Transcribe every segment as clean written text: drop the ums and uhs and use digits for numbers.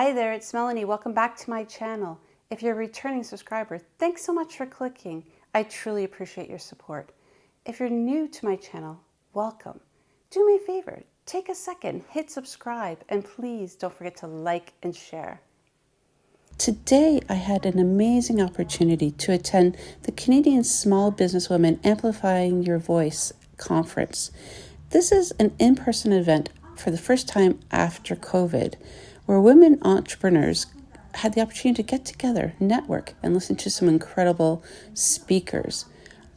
Hi there, it's Melanie. Welcome back to my channel. If you're a returning subscriber, thanks so much for clicking. I truly appreciate your support. If you're new to my channel, welcome. Do me a favor, take a second, hit subscribe, and please don't forget to like and share. Today, I had an amazing opportunity to attend the Canadian Small Businesswomen Amplifying Your Voice conference. This is an in-person event for the first time after COVID, where women entrepreneurs had the opportunity to get together, network, and listen to some incredible speakers.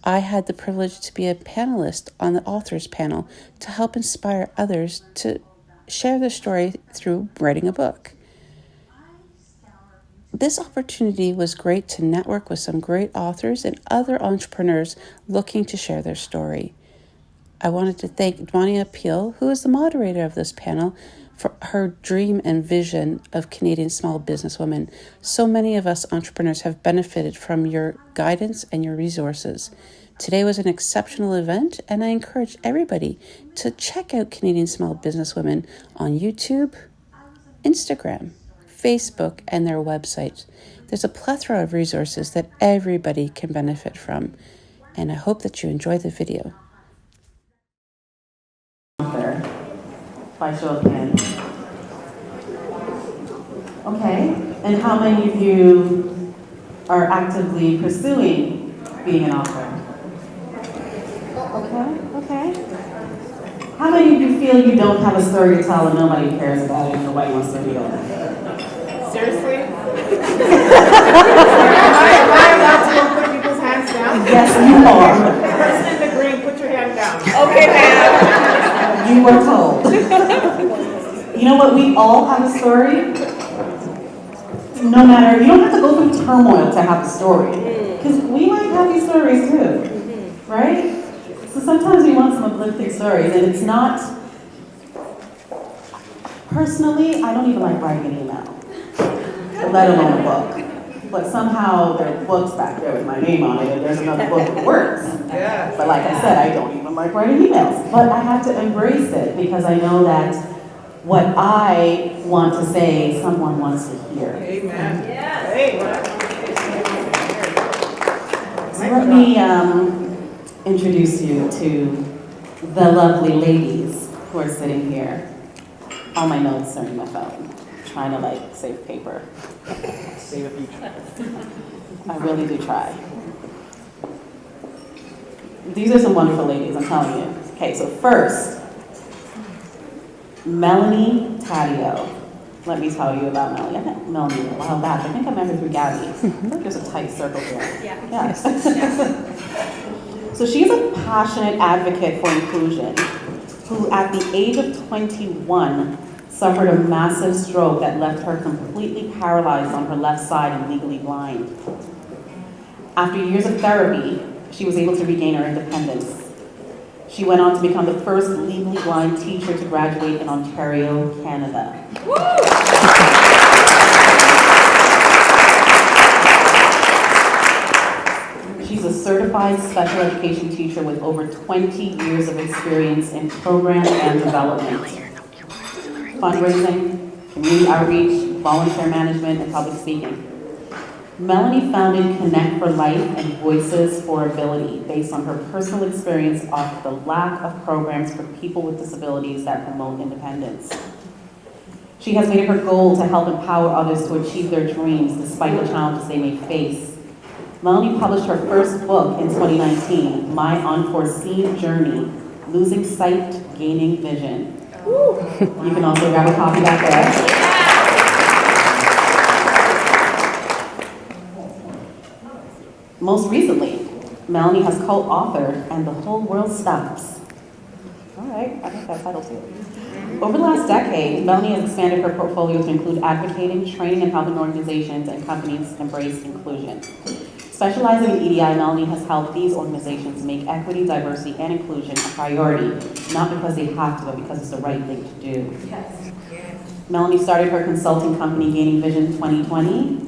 I had the privilege to be a panelist on the authors panel to help inspire others to share their story through writing a book. This opportunity was great to network with some great authors and other entrepreneurs looking to share their story. I wanted to thank Dwania Peel, who is the moderator of this panel, for her dream and vision of Canadian small businesswomen. So many of us entrepreneurs have benefited from your guidance and your resources. Today was an exceptional event, and I encourage everybody to check out Canadian Small Businesswomen on YouTube, Instagram, Facebook, and their website. There's a plethora of resources that everybody can benefit from, and I hope that you enjoy the video. By show of hands. Okay, and how many of you are actively pursuing being an author? Okay. How many of you feel you don't have a story to tell and nobody cares about it and nobody wants to read it? Seriously? Am I allowed to go put people's hands down? Yes, you are. Person in the green, put your hand down. Okay, ma'am. You were told. You know what? We all have a story. No matter, you don't have to go through turmoil to have a story. Because we might have these stories too, right? So sometimes we want some uplifting stories, and it's not, personally, I don't even like writing an email, let alone a book. But somehow there are books back there with my name on it, and there's another book that works. Yeah. But like I said, I don't even like writing emails. But I have to embrace it because I know that what I want to say, someone wants to hear. Amen. Yes. So let me introduce you to the lovely ladies who are sitting here. All my notes are in my phone, trying to like save paper. See the future. I really do try. These are some wonderful ladies, I'm telling you. Okay, so first, Melanie Taddeo. Let me tell you about Melanie. I met Melanie a while back. I think I met her through Gabby. I think there's a tight circle here. Yeah. So she's a passionate advocate for inclusion who, at the age of 21, suffered a massive stroke that left her completely paralyzed on her left side and legally blind. After years of therapy, she was able to regain her independence. She went on to become the first legally blind teacher to graduate in Ontario, Canada. She's a certified special education teacher with over 20 years of experience in program and development, fundraising, community outreach, volunteer management, and public speaking. Melanie founded Connect for Life and Voices for Ability based on her personal experience of the lack of programs for people with disabilities that promote independence. She has made it her goal to help empower others to achieve their dreams despite the challenges they may face. Melanie published her first book in 2019, My Unforeseen Journey, Losing Sight, Gaining Vision. You can also grab a copy back there. Most recently, Melanie has co-authored And the Whole World Stops. All right, I like that title too. Over the last decade, Melanie has expanded her portfolio to include advocating, training, and helping organizations and companies embrace inclusion. Specializing in EDI, Melanie has helped these organizations make equity, diversity, and inclusion a priority, not because they have to, but because it's the right thing to do. Yes. Melanie started her consulting company, Gaining Vision 2020,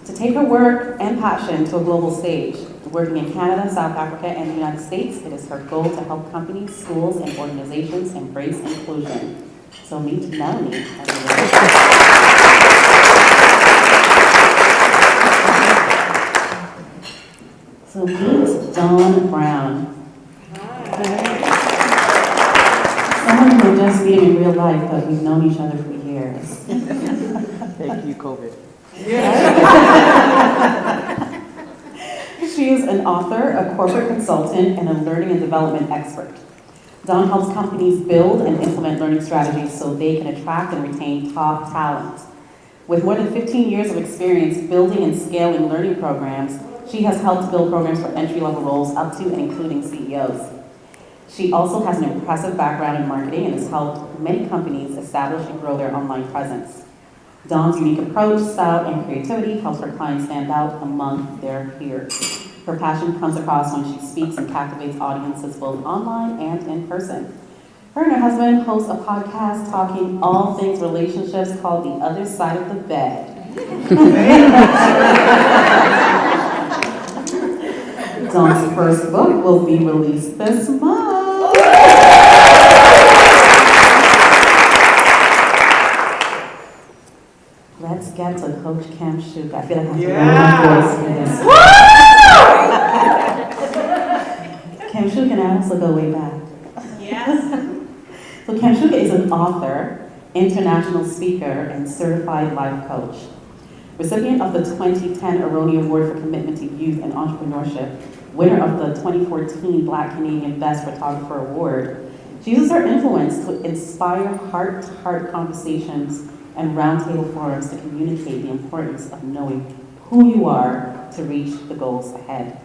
to take her work and passion to a global stage. Working in Canada, South Africa, and the United States, it is her goal to help companies, schools, and organizations embrace inclusion. So meet Melanie. Meet Dawn Brown. Someone who just met in real life, but we've known each other for years. Thank you, COVID. She is an author, a corporate consultant, and a learning and development expert. Dawn helps companies build and implement learning strategies so they can attract and retain top talent. With more than 15 years of experience building and scaling learning programs, she has helped build programs for entry-level roles up to and including CEOs. She also has an impressive background in marketing and has helped many companies establish and grow their online presence. Dawn's unique approach, style, and creativity helps her clients stand out among their peers. Her passion comes across when she speaks and captivates audiences both online and in person. Her and her husband host a podcast talking all things relationships called The Other Side of the Bed. Dawn's first book will be released this month. Let's get to Coach Kamshuka. I feel like I have to learn my voice for this. Kamshuka and I also go way back. Yes. So Kamshuka is an author, international speaker, and certified life coach. Recipient of the 2010 Aroni Award for Commitment to Youth and Entrepreneurship, winner of the 2014 Black Canadian Best Photographer Award, she uses her influence to inspire heart-to-heart conversations and roundtable forums to communicate the importance of knowing who you are to reach the goals ahead.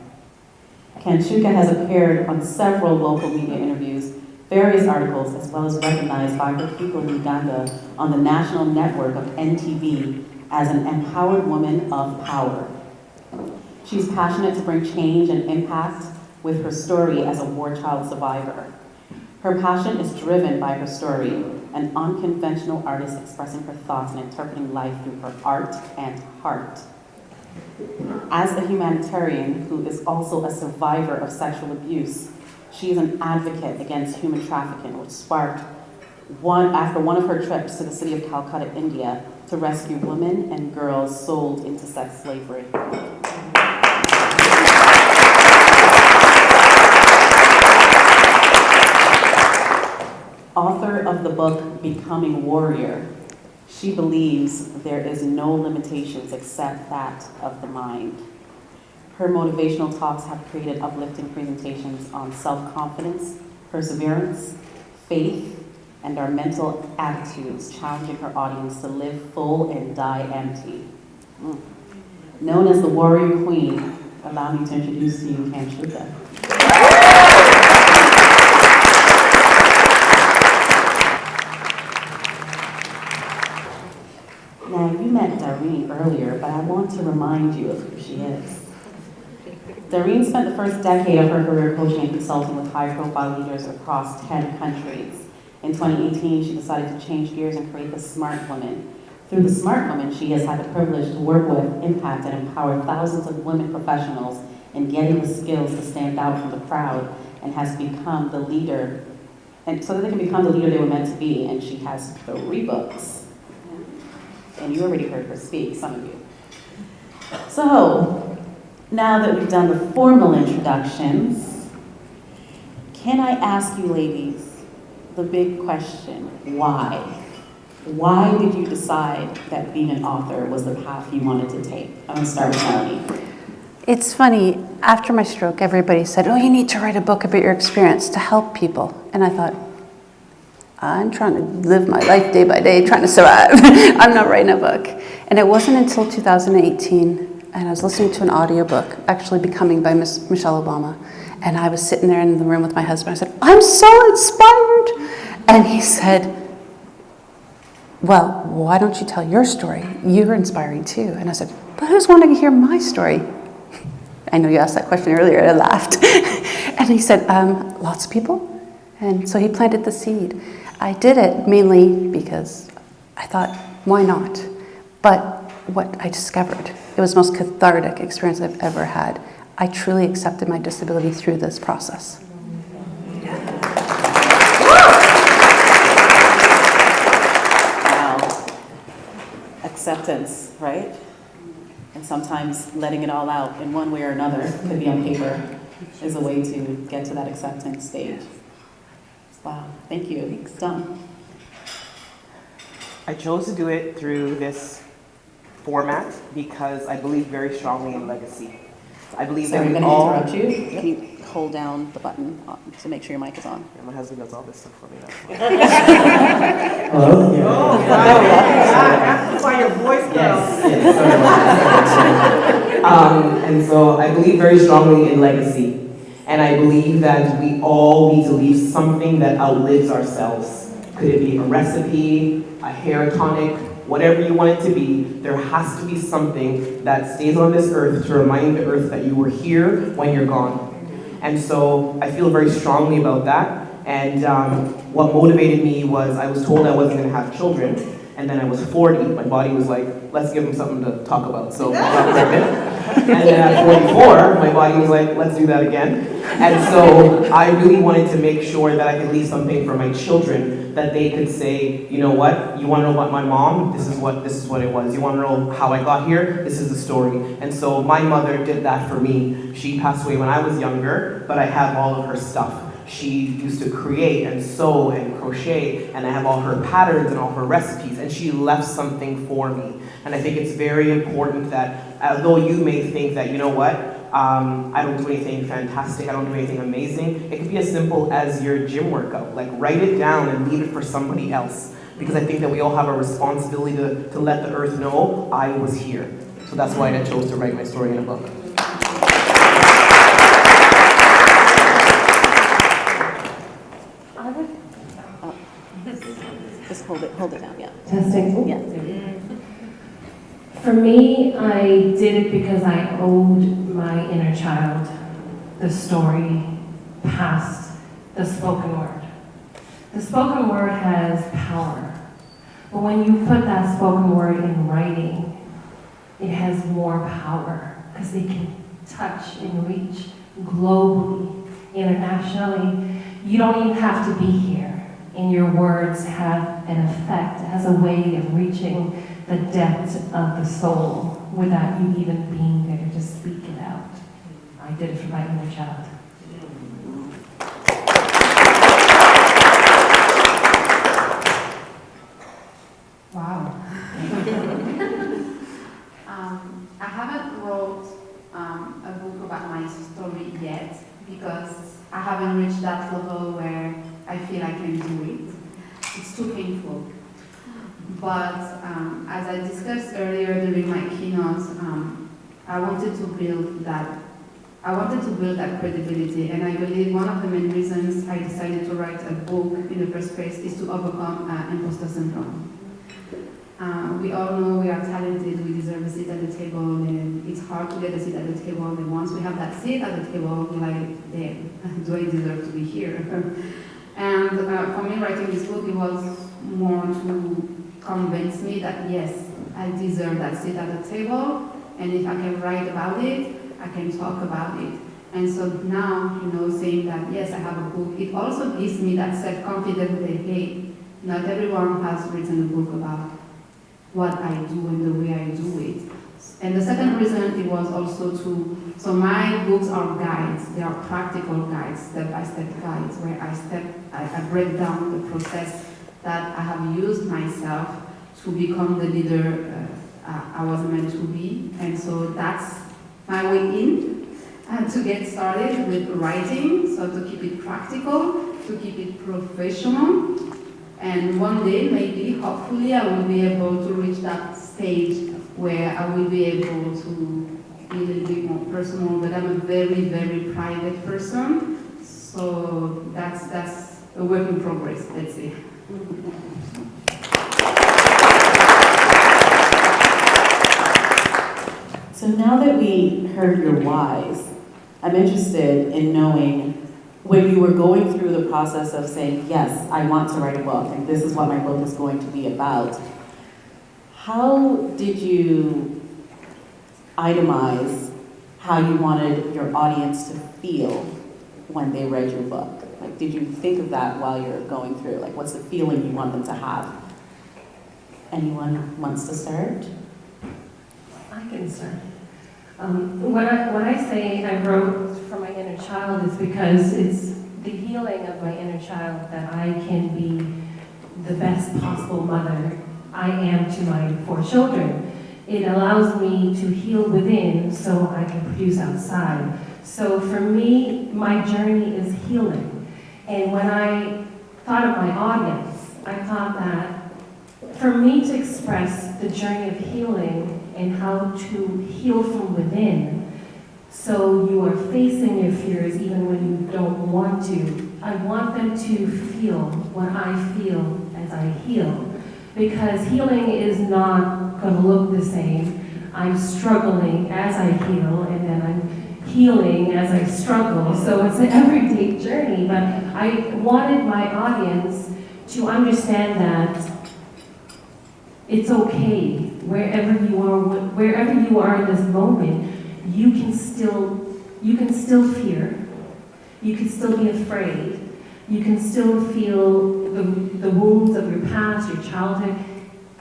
Kamshuka has appeared on several local media interviews, various articles, as well as recognized by her people in Uganda on the national network of NTV as an empowered woman of power. She's passionate to bring change and impact with her story as a war child survivor. Her passion is driven by her story, an unconventional artist expressing her thoughts and interpreting life through her art and heart. As a humanitarian who is also a survivor of sexual abuse, she is an advocate against human trafficking, which sparked after one of her trips to the city of Calcutta, India, to rescue women and girls sold into sex slavery. Author of the book, Becoming Warrior, she believes there is no limitations except that of the mind. Her motivational talks have created uplifting presentations on self-confidence, perseverance, faith, and our mental attitudes, challenging her audience to live full and die empty. Known as the Warrior Queen, allow me to introduce to you Kamshuka. Now, you met Doreen earlier, but I want to remind you of who she is. Doreen spent the first decade of her career coaching and consulting with high-profile leaders across 10 countries. In 2018, she decided to change gears and create the Smart Woman. Through the Smart Woman, she has had the privilege to work with, impact, and empower thousands of women professionals in getting the skills to stand out from the crowd and has become the leader, and so that they can become the leader they were meant to be. And she has 3 books. And you already heard her speak, some of you. So, now that we've done the formal introductions, can I ask you ladies the big question, why? Why did you decide that being an author was the path you wanted to take? I'm gonna start with Melanie. It's funny, after my stroke, everybody said, oh, you need to write a book about your experience to help people. And I thought, I'm trying to live my life day by day, trying to survive. I'm not writing a book. And it wasn't until 2018, and I was listening to an audiobook, actually Becoming by Michelle Obama. And I was sitting there in the room with my husband. I said, I'm so inspired. And he said, well, why don't you tell your story? You're inspiring too. And I said, but who's wanting to hear my story? I know you asked that question earlier, I laughed. And he said, lots of people. And so he planted the seed. I did it mainly because I thought, why not? But what I discovered, it was the most cathartic experience I've ever had. I truly accepted my disability through this process. Wow. Acceptance, right? And sometimes letting it all out in one way or another, could be on paper, is a way to get to that acceptance stage. Wow, thank you. Done. I chose to do it through this format because I believe very strongly in legacy. I believe Sorry, that I'm we going to all... interrupt you. Can you hold down the button to make sure your mic is on? Yeah, my husband does all this stuff for me now. Hello? Yeah. Oh, That's why your voice goes. Yes, sorry about that. And so I believe very strongly in legacy. And I believe that we all need to leave something that outlives ourselves. Could it be a recipe, a hair tonic, whatever you want it to be, there has to be something that stays on this earth to remind the earth that you were here when you're gone. And so I feel very strongly about that. And what motivated me was I was told I wasn't going to have children. And then I was 40. My body was like, let's give them something to talk about. So I got pregnant. And then at 44, my body was like, let's do that again. And so I really wanted to make sure that I could leave something for my children that they could say, you know what, you want to know about my mom? This is what it was. You want to know how I got here? This is the story. And so my mother did that for me. She passed away when I was younger, but I have all of her stuff. She used to create and sew and crochet, and I have all her patterns and all her recipes, and she left something for me. And I think it's very important that, although you may think that, you know what, I don't do anything fantastic, I don't do anything amazing, it could be as simple as your gym workout. Like, write it down and leave it for somebody else. Because I think that we all have a responsibility to let the earth know I was here. So that's why I chose to write my story in a book. Just hold it down, yeah. Testing. Yeah. For me, I did it because I owed my inner child the story past the spoken word. The spoken word has power, but when you put that spoken word in writing, it has more power because it can touch and reach globally, internationally. You don't even have to be here. And your words have an effect, it has a way of reaching the depth of the soul without you even being there to speak it out. I did it for my inner child. Wow. I haven't wrote a book about my story yet because I haven't reached that level where I feel I can do it. It's too painful. But as I discussed earlier during my keynote, I wanted to build that credibility, and I believe one of the main reasons I decided to write a book in the first place is to overcome imposter syndrome. We all know we are talented, we deserve a seat at the table, and it's hard to get a seat at the table, and once we have that seat at the table, we're like, damn, do I deserve to be here? And for me, writing this book, it was more to convince me that yes, I deserve that seat at the table, and if I can write about it, I can talk about it. And so now, saying that yes, I have a book, it also gives me that self-confidence that, hey, not everyone has written a book about what I do and the way I do it. And the second reason, it was also so my books are guides, they are practical guides, step-by-step guides, where I break down the process that I have used myself to become the leader I was meant to be. And so that's my way in to get started with writing, so to keep it practical, to keep it professional. And one day, maybe, hopefully, I will be able to reach that stage where I will be able to be a little bit more personal, but I'm a very, very private person. So that's a work in progress, let's say. So now that we heard your whys, I'm interested in knowing when you were going through the process of saying, yes, I want to write a book, and this is what my book is going to be about, how did you itemize how you wanted your audience to feel when they read your book? Like, did you think of that while you're going through? Like, what's the feeling you want them to have? Anyone wants to start? I can start. When I say I wrote for my inner child, it's because it's the healing of my inner child that I can be the best possible mother I am to my 4 children. It allows me to heal within so I can produce outside. So for me, my journey is healing. And when I thought of my audience, I thought that for me to express the journey of healing and how to heal from within, so you are facing your fears even when you don't want to, I want them to feel what I feel as I heal. Because healing is not going to look the same. I'm struggling as I heal, and then I'm healing as I struggle. So it's an everyday journey, but I wanted my audience to understand that it's okay. Wherever you are in this moment, you can still fear. You can still be afraid. You can still feel the wounds of your past, your childhood,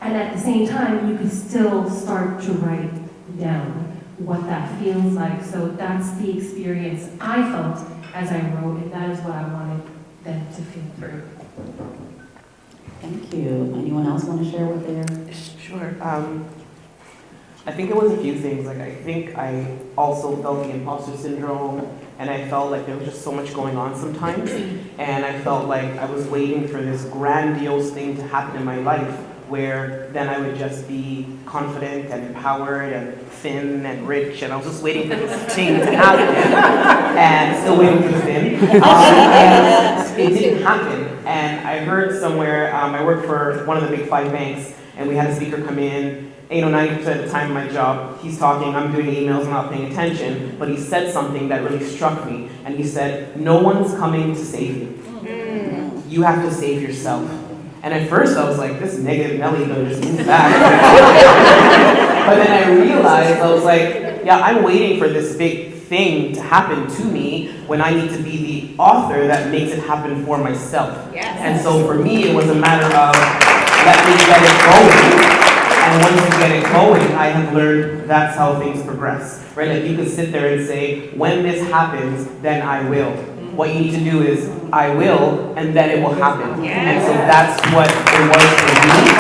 and at the same time, you can still start to write down what that feels like. So that's the experience I felt as I wrote, and that is what I wanted them to feel through. Thank you. Anyone else want to share what they're... Sure. I think it was a few things. Like, I think I also felt the imposter syndrome, and I felt like there was just so much going on sometimes, and I felt like I was waiting for this grandiose thing to happen in my life, where then I would just be confident and empowered and thin and rich, and I was just waiting for this thing to happen, and still waiting for the thing. And it didn't happen. And I heard somewhere, I worked for one of the big 5 banks, and we had a speaker come in. 90% of the time in my job, he's talking, I'm doing emails, I'm not paying attention, but he said something that really struck me, and he said, no one's coming to save you. You have to save yourself. And at first I was like, this negative Melanie gonna just move back. But then I realized, I was like, yeah, I'm waiting for this big thing to happen to me when I need to be the author that makes it happen for myself. Yes. And so for me, it was a matter of, let me get it going. And once you get it going, I have learned that's how things progress, right? Like, you can sit there and say, when this happens, then I will. What you need to do is, I will, and then it will happen. And so that's what it was for me.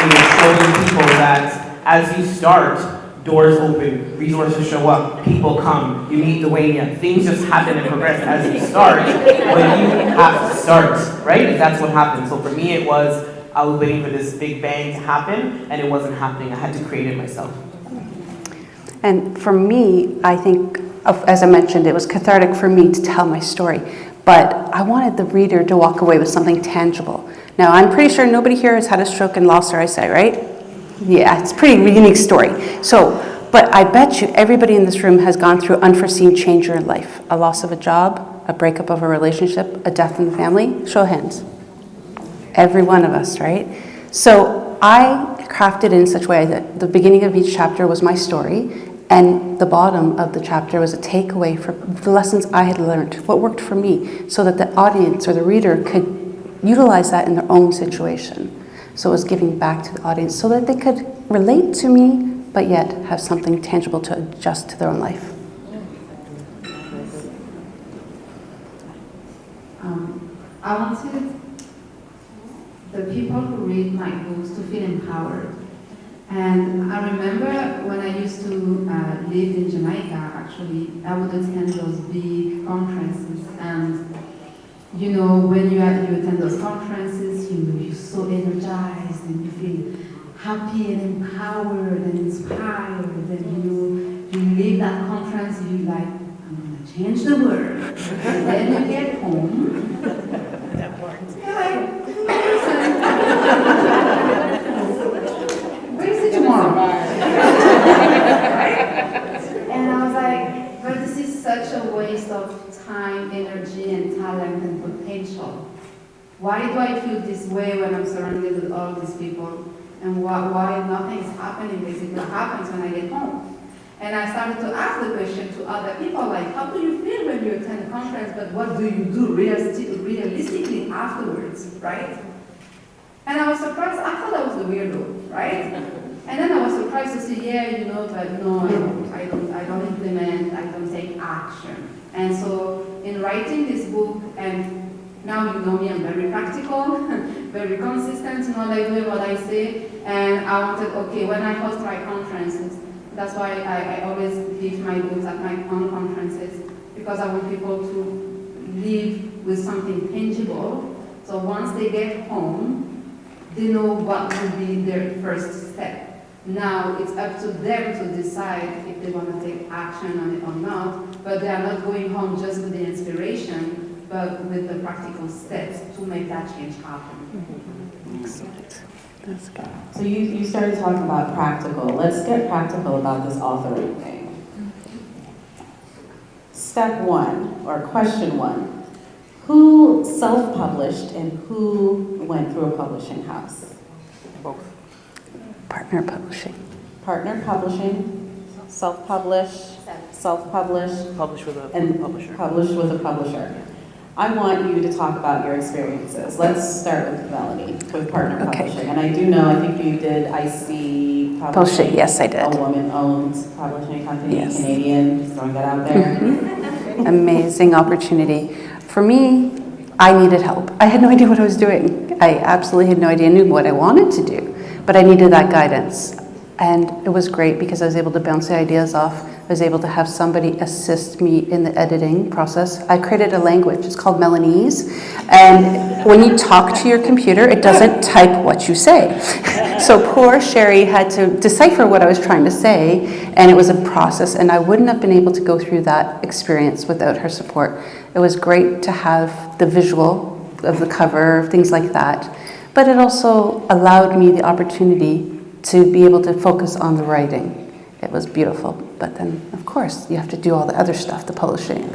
It was showing people that as you start, doors open, resources show up, people come, you meet Dwayne, things just happen and progress as you start, but you have to start, right? That's what happened. So for me, it was, I was waiting for this big bang to happen, and it wasn't happening. I had to create it myself. And for me, I think, as I mentioned, it was cathartic for me to tell my story, but I wanted the reader to walk away with something tangible. Now, I'm pretty sure nobody here has had a stroke and lost their eyesight, right? Yeah, it's a pretty unique story. So, but I bet you everybody in this room has gone through unforeseen change in your life. A loss of a job, a breakup of a relationship, a death in the family. Show of hands. Every one of us, right? So I crafted it in such a way that the beginning of each chapter was my story, and the bottom of the chapter was a takeaway for the lessons I had learned, what worked for me, so that the audience or the reader could utilize that in their own situation. So it was giving back to the audience so that they could relate to me, but yet have something tangible to adjust to their own life. I wanted the people who read my books to feel empowered. And I remember when I used to live in Jamaica, actually, I would attend those big conferences. And, you know, when you attend those conferences, you're so energized and you feel happy and empowered and inspired. And you leave that conference, you're like, I'm going to change the world. And then you get home. That works. You're like, where is it tomorrow? And I was like, but this is such a waste of time, energy, and talent and potential. Why do I feel this way when I'm surrounded with all these people? And why nothing is happening? Basically, what happens when I get home? And I started to ask the question to other people, like, how do you feel when you attend a conference, but what do you do realistically afterwards, right? And I was surprised. I thought I was the weirdo, right? And then I was surprised to see, yeah, you know, but no, I I don't implement, I don't take action. And so in writing this book, and now you know me, I'm very practical, very consistent in what I do and what I say, and I wanted, okay, when I host my conferences, that's why I always give my books at my own conferences, because I want people to live with something tangible. So once they get home, they know what will be their first step. Now it's up to them to decide if they want to take action on it or not, but they are not going home just with the inspiration, but with the practical steps to make that change happen. Excellent. That's good. So you started talking about practical. Let's get practical about this authoring thing. Step one, or question one, who self-published and who went through a publishing house? Both. Partner publishing. Partner publishing, self-publish, self-publish, Published with a and publisher. published with a publisher. I want you to talk about your experiences. Let's start with Melanie, with partner Okay. publishing. And I do know, I think you did IC Publishing, yes, I did. A woman-owned publishing company, Yes. Canadian, just throwing that out there. Amazing opportunity. For me, I needed help. I had no idea what I was doing. I absolutely had no idea. I knew what I wanted to do, but I needed that guidance. And it was great because I was able to bounce the ideas off. I was able to have somebody assist me in the editing process. I created a language, it's called Melanie's. And when you talk to your computer, it doesn't type what you say. So poor Sherry had to decipher what I was trying to say, and it was a process, and I wouldn't have been able to go through that experience without her support. It was great to have the visual of the cover, things like that, but it also allowed me the opportunity to be able to focus on the writing. It was beautiful, but then of course you have to do all the other stuff, the publishing,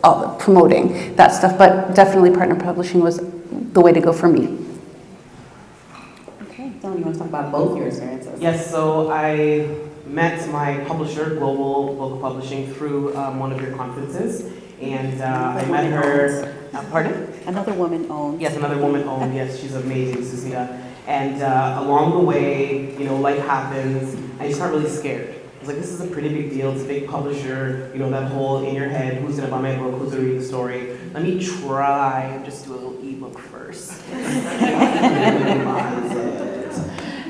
all the promoting, that stuff, but definitely partner publishing was the way to go for me. Okay, Dylan, you want to talk about both your experiences? Yes, so I met my publisher, Global Book Publishing, through one of your conferences. And I met her, pardon? Another woman-owned. Yes, another woman-owned, yes, she's amazing, Susita. And along the way, you know, life happens, and you start really scared. I was like, this is a pretty big deal, it's a big publisher, you know, that whole in your head, who's gonna buy my book, who's gonna read the story? Let me try and just do a little ebook first.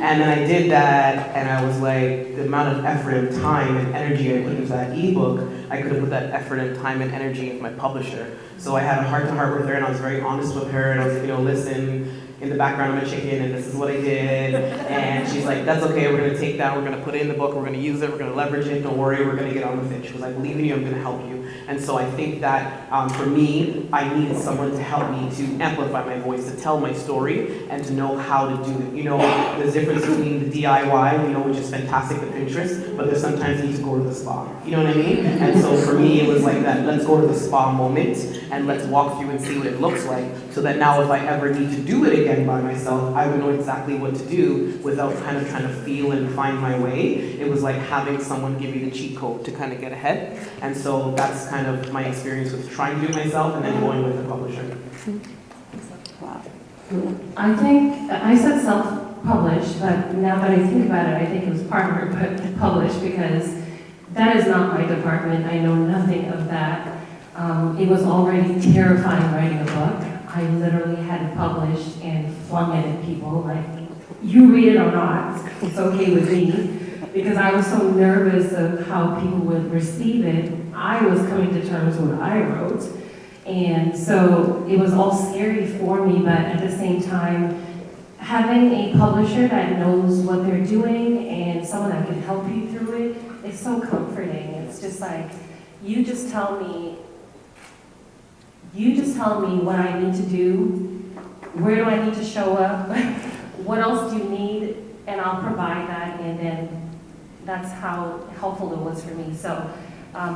And then I did that, and I was like, the amount of effort and time and energy I put into that ebook, I could have put that effort and time and energy into my publisher. So I had a heart-to-heart with her, and I was very honest with her, and I was like, you know, listen, in the background I'm a chicken, and this is what I did. And she's like, that's okay, we're gonna take that, we're gonna put it in the book, we're gonna use it, we're gonna leverage it, don't worry, we're gonna get on with it. She was like, I believe in you, I'm gonna help you. And so I think that for me, I needed someone to help me to amplify my voice, to tell my story, and to know how to do it. You know, there's a difference between the DIY, you know, which is fantastic with Pinterest, but there's sometimes you need to go to the spa. You know what I mean? And so for me, it was like that, let's go to the spa moment, and let's walk through and see what it looks like, so that now if I ever need to do it again by myself, I would know exactly what to do without kind of trying to feel and find my way. It was like having someone give you the cheat code to kind of get ahead. And so that's kind of my experience with trying to do it myself and then going with the publisher. Wow. I think, I said self-published, but now that I think about it, I think it was partner published because that is not my department. I know nothing of that. It was already terrifying writing a book. I literally had it published and flung it at people, like, you read it or not, it's okay with me. Because I was so nervous of how people would receive it. I was coming to terms with what I wrote. And so it was all scary for me, but at the same time, having a publisher that knows what they're doing and someone that can help you through it, it's so comforting. It's just like, you just tell me what I need to do, where do I need to show up, what else do you need, and I'll provide that, and then that's how helpful it was for me. So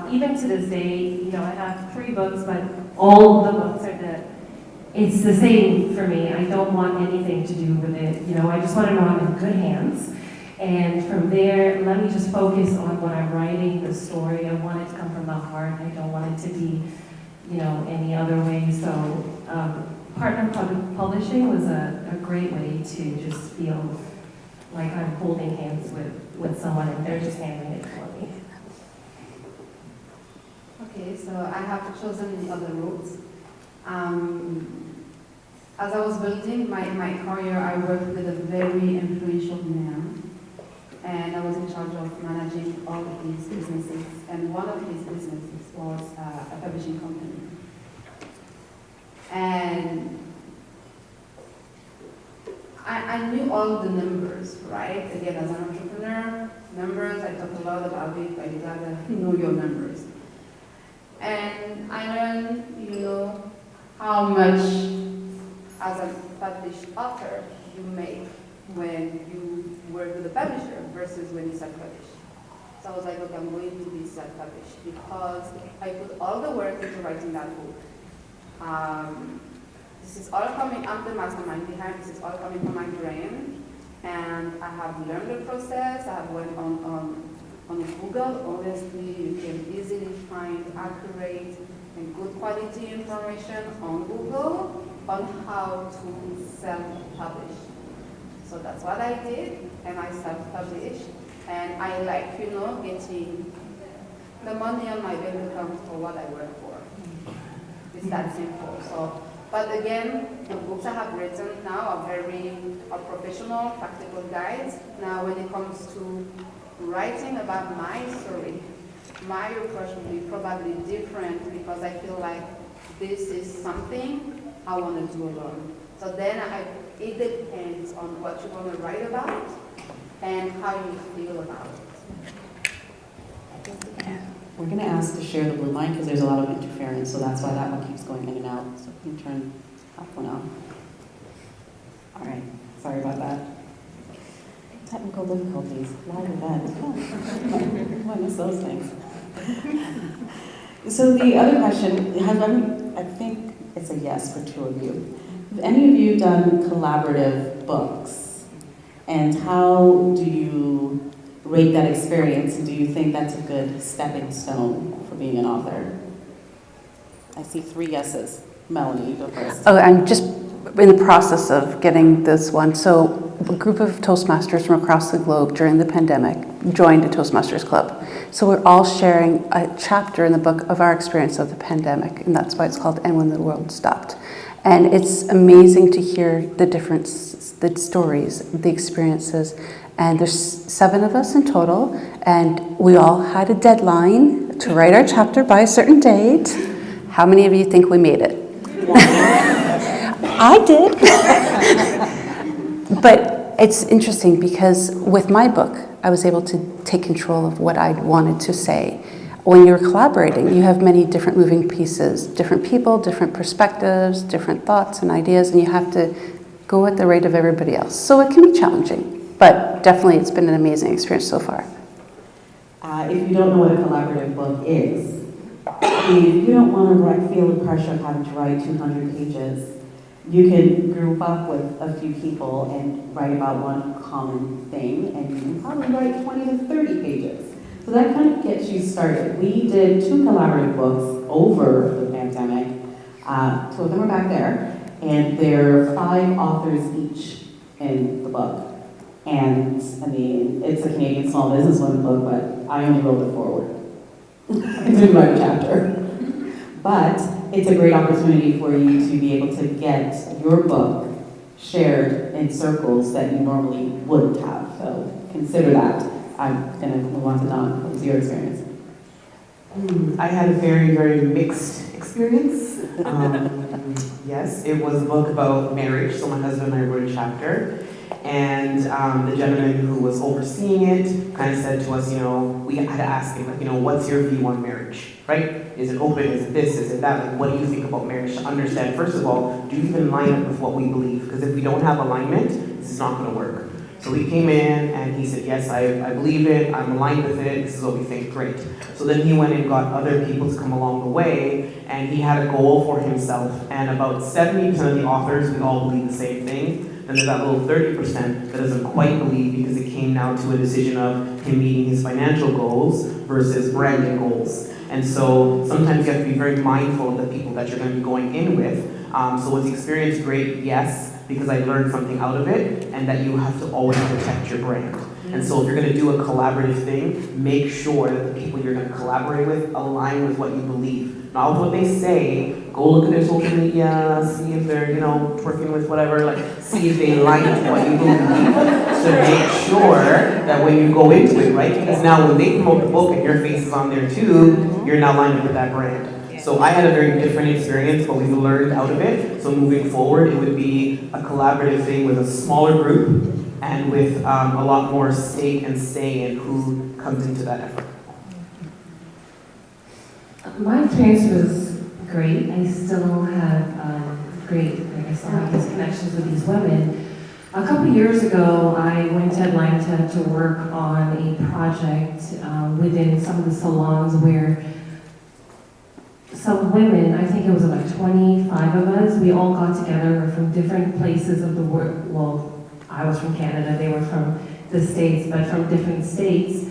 even to this day, you know, I have 3 books, but all the books are it's the same for me. I don't want anything to do with it. You know, I just want to know I'm in good hands. And from there, let me just focus on what I'm writing, the story. I want it to come from the heart. I don't want it to be, you know, any other way. So partner publishing was a great way to just feel like I'm holding hands with someone and they're just handling it for me. Okay, so I have chosen the other route. As I was building my career, I worked with a very influential man, and I was in charge of managing all of his businesses, and one of his businesses was a publishing company. And I knew all the numbers, right? Again, as an entrepreneur, numbers, I talk a lot about it, but you gotta know your numbers. And I learned, how much as a published author you make when you work with a publisher versus when you self-publish. So I was like, look, I'm going to be self-published because I put all the work into writing that book. This is all coming, I'm the mastermind behind, this is all coming from my brain, and I have learned the process, I have went on Google. Honestly, you can easily find accurate and good quality information on Google on how to self-publish. So that's what I did, and I self-published, and I like, getting the money on my bank account for what I work for. It's that simple. So, but again, the books I have written now are professional, practical guides. Now, when it comes to writing about my story, my approach will be probably different because I feel like this is something I want to do alone. So then it depends on what you want to write about and how you feel about it. We're going to ask to share the blue line because there's a lot of interference, so that's why that one keeps going in and out. So we can turn that one off. All right, sorry about that. Technical difficulties, live event. I miss those things. So the other question, I think it's a yes for two of you. Have any of you done collaborative books? And how do you rate that experience? And do you think that's a good stepping stone for being an author? I see 3 yeses. Melanie, you go first. Oh, I'm just in the process of getting this one. So a group of Toastmasters from across the globe during the pandemic joined a Toastmasters club. So we're all sharing a chapter in the book of our experience of the pandemic, and that's why it's called And When the World Stopped. And it's amazing to hear the difference, the stories, the experiences. And there's 7 of us in total, and we all had a deadline to write our chapter by a certain date. How many of you think we made it? I did. But it's interesting because with my book, I was able to take control of what I wanted to say. When you're collaborating, you have many different moving pieces, different people, different perspectives, different thoughts and ideas, and you have to go at the rate of everybody else. So it can be challenging, but definitely it's been an amazing experience so far. If you don't know what a collaborative book is, if you don't want to feel the pressure of having to write 200 pages, you can group up with a few people and write about one common thing, and you can probably write 20 to 30 pages. So that kind of gets you started. We did 2 collaborative books over the pandemic. 2 of them are back there, and there are 5 authors each in the book. And I mean, it's a Canadian small businesswoman book, but I only wrote the foreword. I didn't write a chapter. But it's a great opportunity for you to be able to get your book shared in circles that you normally wouldn't have. So consider that. I'm going to move on to Don. What was your experience? I had a very, very mixed experience. Yes, it was a book about marriage, so my husband and I wrote a chapter. And the gentleman who was overseeing it kind of said to us, we had to ask him, what's your view on marriage, right? Is it open? Is it this? Is it that? Like, what do you think about marriage? To understand, first of all, do you even line up with what we believe? Because if we don't have alignment, this is not going to work. So he came in and he said, yes, I believe it, I'm aligned with it, this is what we think, great. So then he went and got other people to come along the way, and he had a goal for himself. And about 70% of the authors, we all believe the same thing. And there's that little 30% that doesn't quite believe because it came down to a decision of him meeting his financial goals versus branding goals. And so sometimes you have to be very mindful of the people that you're going to be going in with. So was the experience great? Yes. because I learned something out of it, and that you have to always protect your brand. And so if you're gonna do a collaborative thing, make sure that the people you're gonna collaborate with align with what you believe. Not with what they say, go look at their social media, see if they're, working with whatever, like, see if they align with what you believe, to make sure that when you go into it, right? Because now when they promote the book and your face is on there too, you're now aligned with that brand. So I had a very different experience, but we've learned out of it. So moving forward, it would be a collaborative thing with a smaller group and with a lot more stake and say in who comes into that effort. My experience was great. I still have great, like I said, these connections with these women. A couple years ago, I went to Atlanta to work on a project within some of the salons where some women, I think it was about 25 of us, we all got together. We're from different places of the world. Well, I was from Canada, they were from the States, but from different states.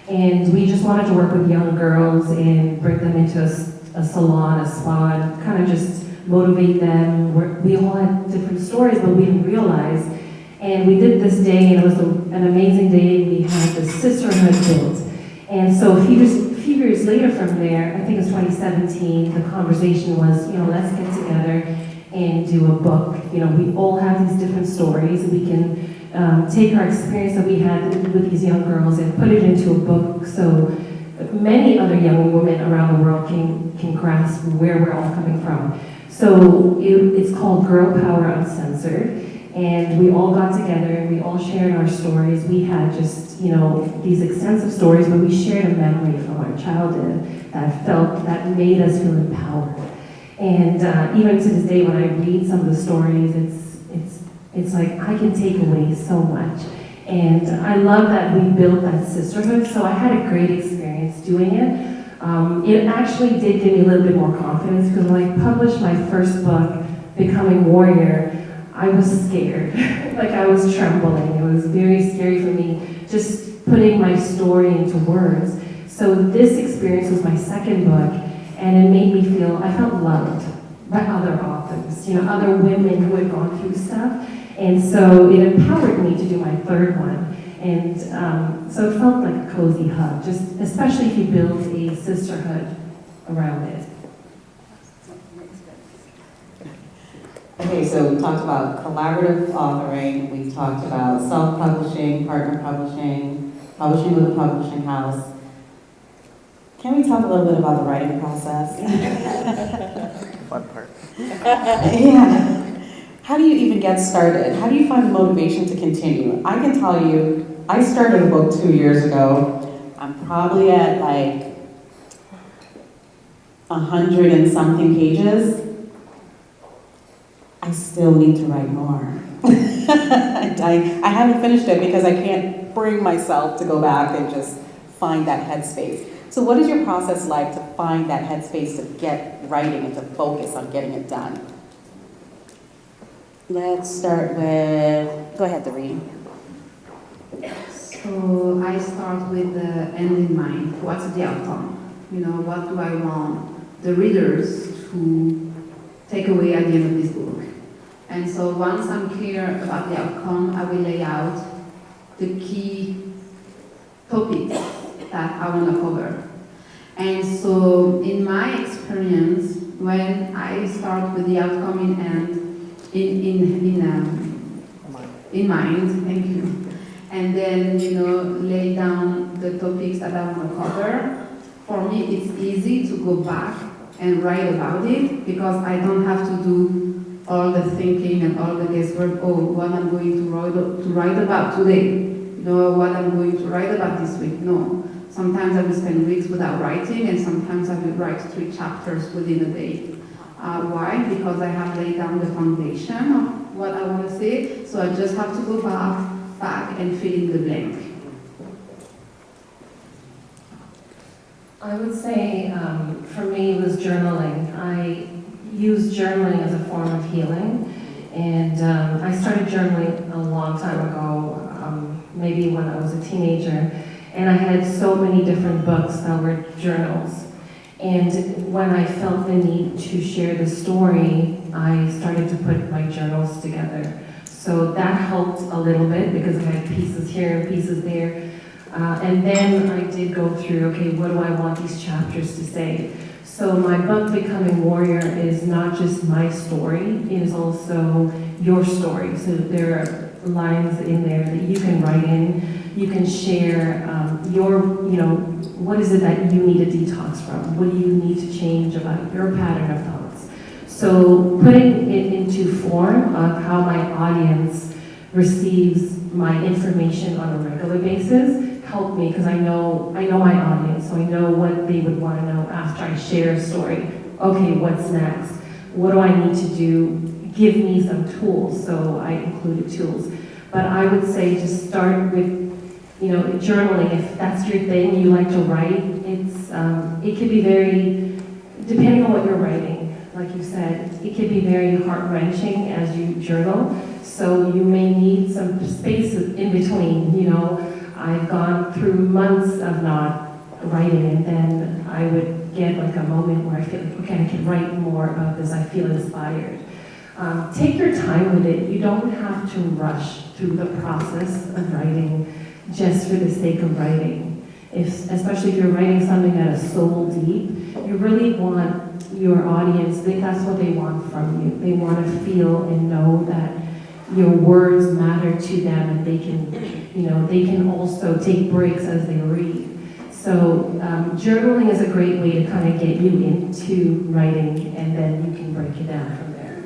And we just wanted to work with young girls and bring them into a salon, a spa, and kind of just motivate them. We all had different stories, but we didn't realize. And we did this day, and it was an amazing day. We had the sisterhood built. And so a few years later from there, I think it was 2017, the conversation was, let's get together and do a book. We all have these different stories, and we can take our experience that we had with these young girls and put it into a book so many other young women around the world can grasp where we're all coming from. So it's called Girl Power Uncensored. And we all got together and we all shared our stories. We had just, these extensive stories, but we shared a memory from our childhood that made us feel empowered. And even to this day, when I read some of the stories, it's like I can take away so much. And I love that we built that sisterhood. So I had a great experience doing it. It actually did give me a little bit more confidence because when I published my first book, Becoming Warrior, I was scared, like I was trembling. It was very scary for me, just putting my story into words. So this experience was my second book, and it made me I felt loved by other authors, other women who had gone through stuff. And so it empowered me to do my third one. And so it felt like a cozy hug, just especially if you build a sisterhood around it. Okay, so we talked about collaborative authoring, we talked about self-publishing, partner publishing, publishing with a publishing house. Can we talk a little bit about the writing process? Fun part. Yeah. How do you even get started? How do you find the motivation to continue? I can tell you, I started a book 2 years ago. I'm probably at like 100 and something pages. I still need to write more. I haven't finished it because I can't bring myself to go back and just find that headspace. So what is your process like to find that headspace to get writing and to focus on getting it done? Let's start with, go ahead, Doreen. So I start with the end in mind. What's the outcome? What do I want the readers to take away at the end of this book? And so once I'm clear about the outcome, I will lay out the key topics that I want to cover. And so in my experience, when I start with the outcome in mind, thank you, and then lay down the topics that I want to cover, for me it's easy to go back and write about it because I don't have to do all the thinking and all the guesswork. What I'm going to write about today, what I'm going to write about this week. No, sometimes I will spend weeks without writing, and sometimes I will write 3 chapters within a day. Why? Because I have laid down the foundation of what I want to say, so I just have to go back and fill in the blank. I would say for me it was journaling. I use journaling as a form of healing, and I started journaling a long time ago, maybe when I was a teenager, and I had so many different books that were journals. And when I felt the need to share the story, I started to put my journals together. So that helped a little bit because I had pieces here and pieces there. And then I did go through, okay, what do I want these chapters to say? So my book, Becoming Warrior, is not just my story, it is also your story. So there are lines in there that you can write in, you can share what is it that you need to detox from? What do you need to change about your pattern of thoughts? So putting it into form of how my audience receives my information on a regular basis helped me because I know my audience, so I know what they would want to know after I share a story. Okay, what's next? What do I need to do? Give me some tools. So I included tools. But I would say just start with, journaling. If that's your thing, you like to write, it could be very, depending on what you're writing, like you said, it can be very heart-wrenching as you journal. So you may need some space in between, I've gone through months of not writing, and then I would get like a moment where I feel like, okay, I can write more about this, I feel inspired. Take your time with it. You don't have to rush through the process of writing just for the sake of writing. Especially if you're writing something that is soul deep, you really want your audience, that's what they want from you. They want to feel and know that your words matter to them, and they can also take breaks as they read. So journaling is a great way to kind of get you into writing, and then you can break it down from there.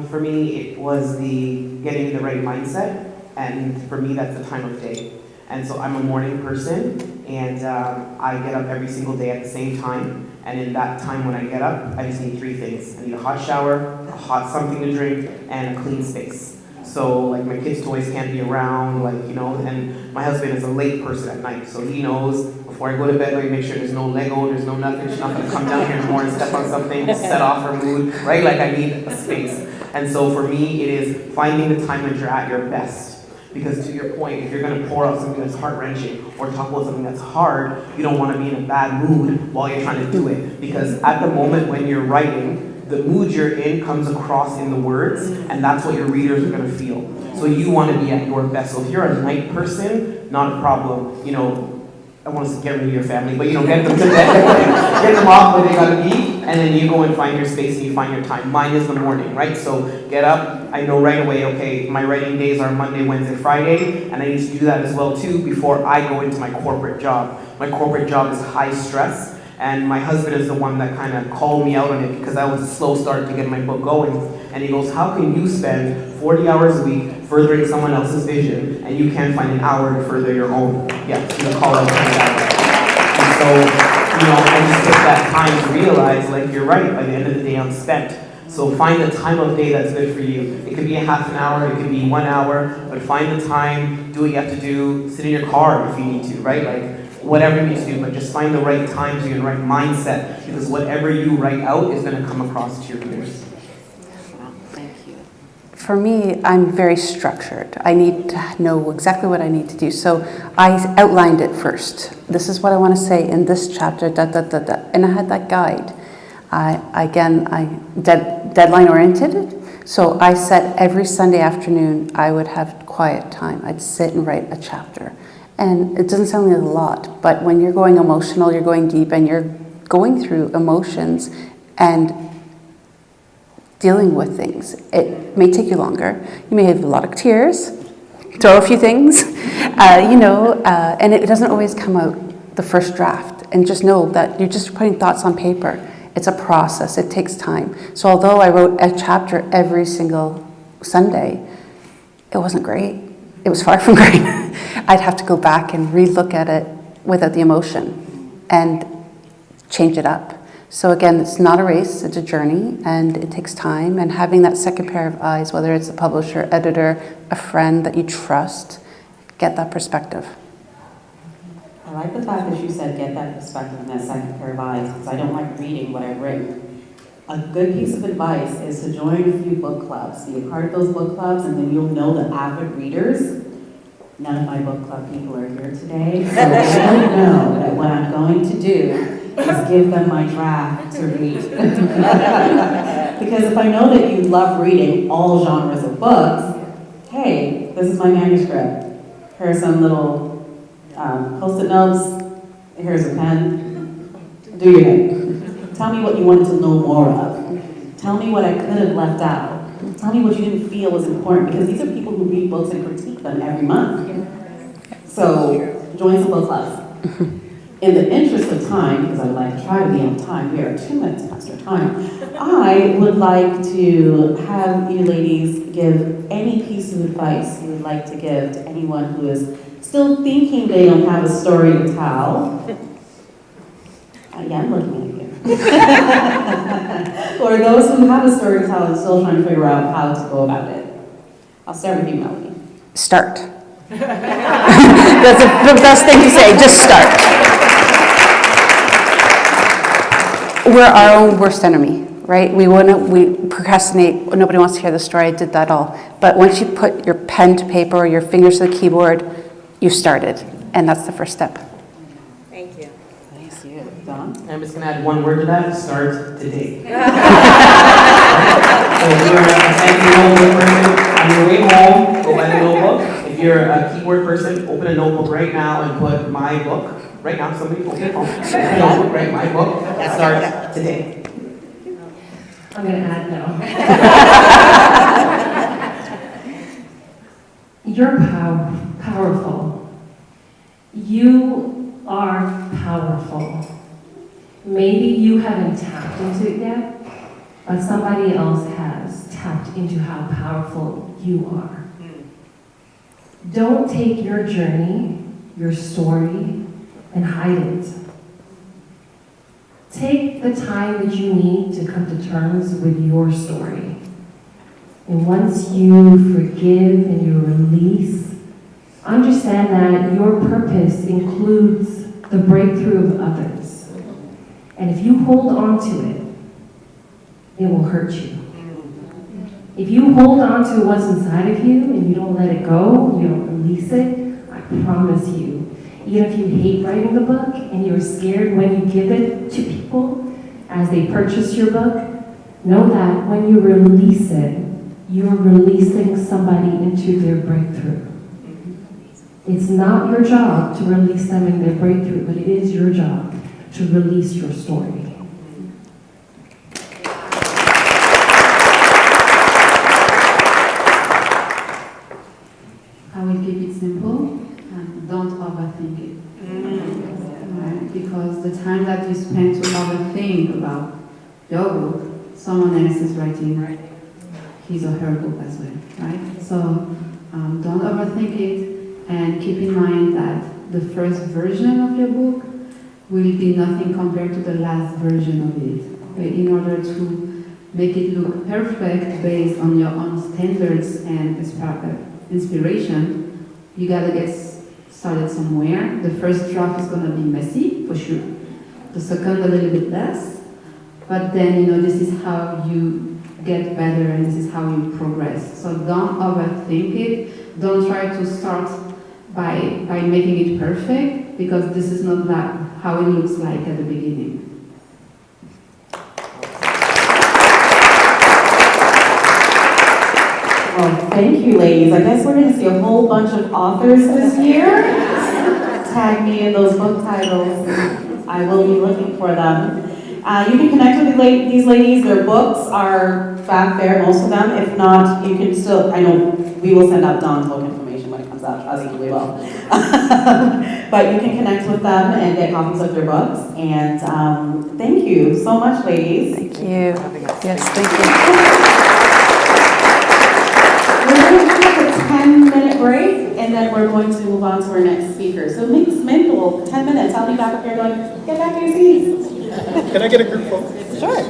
For me, it was the getting the right mindset, and for me, that's the time of day. And so I'm a morning person, and I get up every single day at the same time. And in that time when I get up, I just need 3 things. I need a hot shower, a hot something to drink, and a clean space. So like my kids' toys can't be around, and my husband is a late person at night, so he knows before I go to bed, make sure there's no Lego, there's no nothing, she's not gonna come down here in the morning, step on something, set off her mood, right? Like I need a space. And so for me, it is finding the time when you're at your best. Because to your point, if you're going to pour out something that's heart-wrenching or talk about something that's hard, you don't want to be in a bad mood while you're trying to do it. Because at the moment when you're writing, the mood you're in comes across in the words, and that's what your readers are going to feel. So you want to be at your best. So if you're a night person, not a problem. I want to get rid of your family, but get them to bed, get them off where they gotta be, and then you go and find your space and you find your time. Mine is the morning, right? So get up, I know right away, okay, my writing days are Monday, Wednesday, Friday, and I need to do that as well too before I go into my corporate job. My corporate job is high stress, and my husband is the one that kind of called me out on it because I was a slow start to get my book going. And he goes, how can you spend 40 hours a week furthering someone else's vision and you can't find an hour to further your own? Yeah, so you call out to that. And so, I just took that time to realize, you're right, by the end of the day I'm spent. So find the time of day that's good for you. It could be a half an hour, it could be 1 hour, but find the time, do what you have to do, sit in your car if you need to, right? Whatever you need to do, but just find the right time to your right mindset, because whatever you write out is going to come across to your readers. For me, I'm very structured. I need to know exactly what I need to do. So I outlined it first. This is what I want to say in this chapter, and I had that guide. Deadline oriented. So I said every Sunday afternoon I would have quiet time. I'd sit and write a chapter. And it doesn't sound like a lot, but when you're going emotional, you're going deep, and you're going through emotions and dealing with things, it may take you longer. You may have a lot of tears, throw a few things, and it doesn't always come out the first draft. And just know that you're just putting thoughts on paper. It's a process, it takes time. So although I wrote a chapter every single Sunday, it wasn't great. It was far from great. I'd have to go back and re-look at it without the emotion and change it up. So again, it's not a race, it's a journey, and it takes time. And having that second pair of eyes, whether it's a publisher, editor, a friend that you trust, get that perspective. I like the fact that you said get that perspective and that second pair of eyes, because I don't like reading what I've written. A good piece of advice is to join a few book clubs. Be a part of those book clubs, and then you'll know the avid readers. None of my book club people are here today, so I know that what I'm going to do is give them my draft to read. Because if I know that you love reading all genres of books, hey, this is my manuscript. Here are some little post-it notes. Here's a pen. Do your thing. Tell me what you wanted to know more of. Tell me what I could have left out. Tell me what you didn't feel was important, because these are people who read books and critique them every month. So join some book clubs. In the interest of time, because I would like to try to be on time, we are 2 minutes past our time, I would like to have you ladies give any piece of advice you would like to give to anyone who is still thinking they don't have a story to tell. Again, looking at you. Or those who have a story to tell and still trying to figure out how to go about it. I'll start with you, Melanie. Start. That's the best thing to say, just start. We're our own worst enemy, right? We procrastinate, nobody wants to hear the story, I did that all. But once you put your pen to paper or your fingers to the keyboard, you started. And that's the first step. Thank you. Don? I'm just going to add one word to that: start today. So if you're a fancy notebook person, on your way home, go buy the notebook. If you're a keyboard person, open a notebook right now and put my book. Right now, somebody open it home. Notebook, right, my book. Start today. I'm going to add no. You're powerful. You are powerful. Maybe you haven't tapped into it yet, but somebody else has tapped into how powerful you are. Don't take your journey, your story, and hide it. Take the time that you need to come to terms with your story. And once you forgive and you release, understand that your purpose includes the breakthrough of others. And if you hold on to it, it will hurt you. If you hold on to what's inside of you and you don't let it go, you don't release it, I promise you, even if you hate writing the book and you're scared when you give it to people as they purchase your book, know that when you release it, you're releasing somebody into their breakthrough. It's not your job to release them in their breakthrough, but it is your job to release your story. I will keep it simple and don't overthink it. Right? Because the time that you spend to overthink about your book, someone else is writing his or her book as well, right? So don't overthink it, and keep in mind that the first version of your book will be nothing compared to the last version of it. In order to make it look perfect based on your own standards and inspiration, you gotta get started somewhere. The first draft is gonna be messy, for sure. The second, a little bit less. But then, this is how you get better and this is how you progress. So don't overthink it. Don't try to start by making it perfect, because this is not how it looks like at the beginning. Well, thank you, ladies. I guess we're going to see a whole bunch of authors this year. Tag me in those book titles. I will be looking for them. You can connect with these ladies. Their books are back there, most of them. If not, you can still, I know we will send out Dawn's book information when it comes out, as we will. But you can connect with them and get copies of their books. And thank you so much, ladies. Thank you. Yes, thank you. We're going to take a 10-minute break, and then we're going to move on to our next speaker. So make this mental 10 minutes. I'll be back up here going, get back to your seats. Can I get a group photo? Sure.